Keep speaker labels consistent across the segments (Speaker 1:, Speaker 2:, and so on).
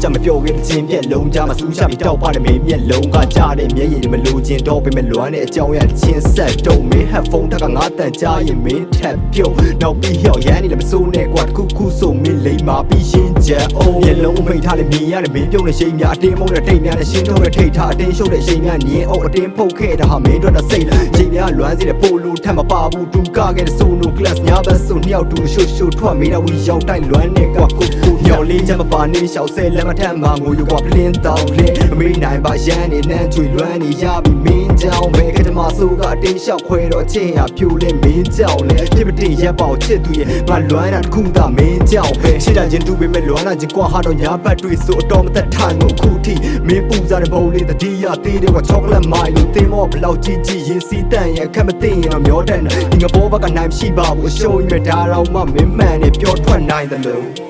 Speaker 1: ကြမပြောခဲ့တဲ့ချင်းပြက်လုံးကြမှာစူးချပြီးတောက်ပါတဲ့မင်းမျက်လုံးကကြားတဲ့မျက်ရည်တွေမလိုချင်တော့ပေမဲ့လွမ်းတဲ့အကြောင်းရချင်းဆက်တော့မင်း headphone တက်ကငါတန်ကြားရင်မင်းထက်ပြုတ်နောက်ပြီးဟျော့ရမ်းနေလည်းမစိုးနဲ့ကွာတစ်ခုဆိုမင်းလိမ္မာပြီးရှင်းချက်အောင်မျက်လုံးမိတ်ထားတဲ့မြင်ရတယ်မင်းပြုတ်တဲ့ရှိန်များအတင်းမုန်းတဲ့ထိတ်များနဲ့ရှင်းထုတ်တဲ့ထိတ်ထားအတင်းရှုပ်တဲ့ရှိန်များညင်းအောင်အတင်းဖုတ်ခဲ့တာဟာမင်းတို့တော့စိတ်ရှိန်များလွမ်းစေတဲ့ပိုလိုထက်မပါဘူးတူကခဲ့တဲ့ဆိုနို class များပဲဆိုနှစ်ယောက်တူရှုပ်ထွက်မိတော့ဝီရောက်တိုက်လွမ်းနေကွာကိုညော်လေးချက်မပါနေရှောက်ဆဲလက်မထမ်းမှာငိုရွာပလင်းတောင်းလေအမေနိုင်ပါရန်နေနှမ်းချွေလွမ်းနေရပြီမင်းကြောင်ပဲကတမဆိုးကအတင်းလျှောက်ခွဲတော့ချင်းဟာဖြူလဲမင်းကြောင်လေပြစ်ပတင်ရက်ပေါချစ်သူရဲ့ငါလွမ်းတာတခုသာမင်းကြောင်ပဲရှစ်တာချင်းတူပေမဲ့လွမ်းတာချင်းကွာဟာတော့ညာဘတ်တွေဆိုအတော်မသက်ထိုင်လို့ခုထိမင်းပူစားတဲ့ဘုံလေးတတိယသေးတယ်ကချောကလက်မိုင်လို့တင်းမောဘလောက်ကြီးကြီးရင်စီးတန့်ရဲ့ခက်မသိရင်တော့မျောတတ်နေဒီငဘောဘကနိုင်မရှိပါဘူးအရှုံးရဒါတော့မှမင်းမှန်နေပြောထွက်နိုင်တယ်လို့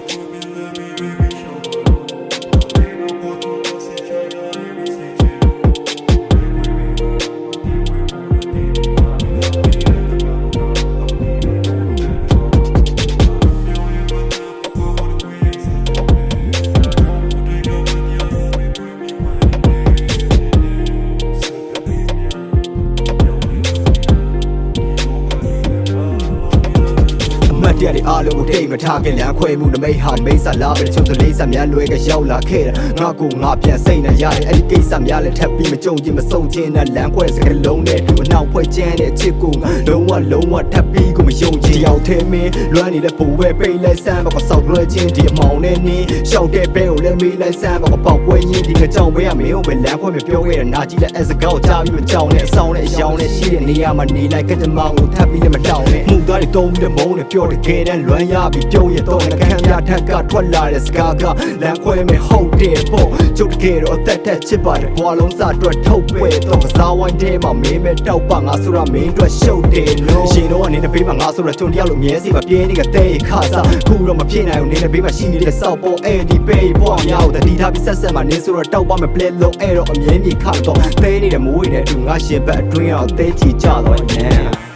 Speaker 1: တရားတွေအားလုံးကိုတိတ်မထားခင်လမ်းခွဲမှုနမိတ်ဟာမိတ်ဆက်လာပဲချုံစလေးဆက်များလွဲကရောက်လာခဲ့တာငါကိုငါပြန်စိတ်နဲ့ရတယ်အဲ့ဒီကိစ္စများလည်းထပ်ပြီးမကြုံချင်းမဆုံးချင်းနဲ့လမ်းခွဲစကလုံးနဲ့တူအနောက်ဖွဲ့ချမ်းတဲ့ချစ်ကိုလုံးဝထပ်ပြီးကိုမယုံချင်ရောက်သေးမင်းလွမ်းနေတဲ့ပုံပဲပိတ်လိုက်စမ်းပါကဆောက်လွှဲချင်းဒီအမောင်နဲ့နင်းရှောက်တဲ့ဘဲကိုလည်းမေးလိုက်စမ်းပါကပေါက်ပွဲရင်းဒီကကြောင်ပဲရမင်းကိုပဲလမ်းခွဲမပြောခဲ့တာနာကြည့်တဲ့ as a girl ကြားပြီးမကြောင်နဲ့အဆောင်နဲ့အယောင်နဲ့ရှိတဲ့နေရာမှာနေလိုက်ကတမောင်ကိုထပ်ပြီးလည်းမတောင်းနဲ့မှုသားတွေတုံးပြီးတဲ့မုန်းနဲ့ပြောတကယ်တမ်းလွမ်းရပြီးပြုံးရတော့လည်းခံရထက်ကထွက်လာတဲ့စကားကလမ်းခွဲမဲ့ဟုတ်တယ်ပေါ့ကျုပ်တကယ်တော့အသက်ထက်ချစ်ပါတယ်ဘွာလုံးစားအတွက်ထုတ်ပွဲတော့ကစားဝိုင်းထဲမှာမင်းမဲ့တောက်ပါငါဆိုတာမင်းအတွက်ရှုပ်တယ်နော်ရှင်တော့အနေနဲ့ဘေးမှာငါဆိုတာကျွန်တယောက်လိုမြဲစီပါပြင်းနေတဲ့တဲ့ခါစားခုတော့မဖြစ်နိုင်ဘူးနေနဲ့ဘေးမှာရှိနေတဲ့စောက်ပေါ်အဲ့ဒီဘေးပေါ်များတော့တတိထားပြီးဆက်မှာနေဆိုတော့တောက်ပါမယ် play လုံးအဲ့တော့အမြဲမြခါတော့တဲနေတဲ့မိုးတွေနဲ့တူငါရှင်ဘက်အတွင်းအောင်တဲချီကြတော့နေ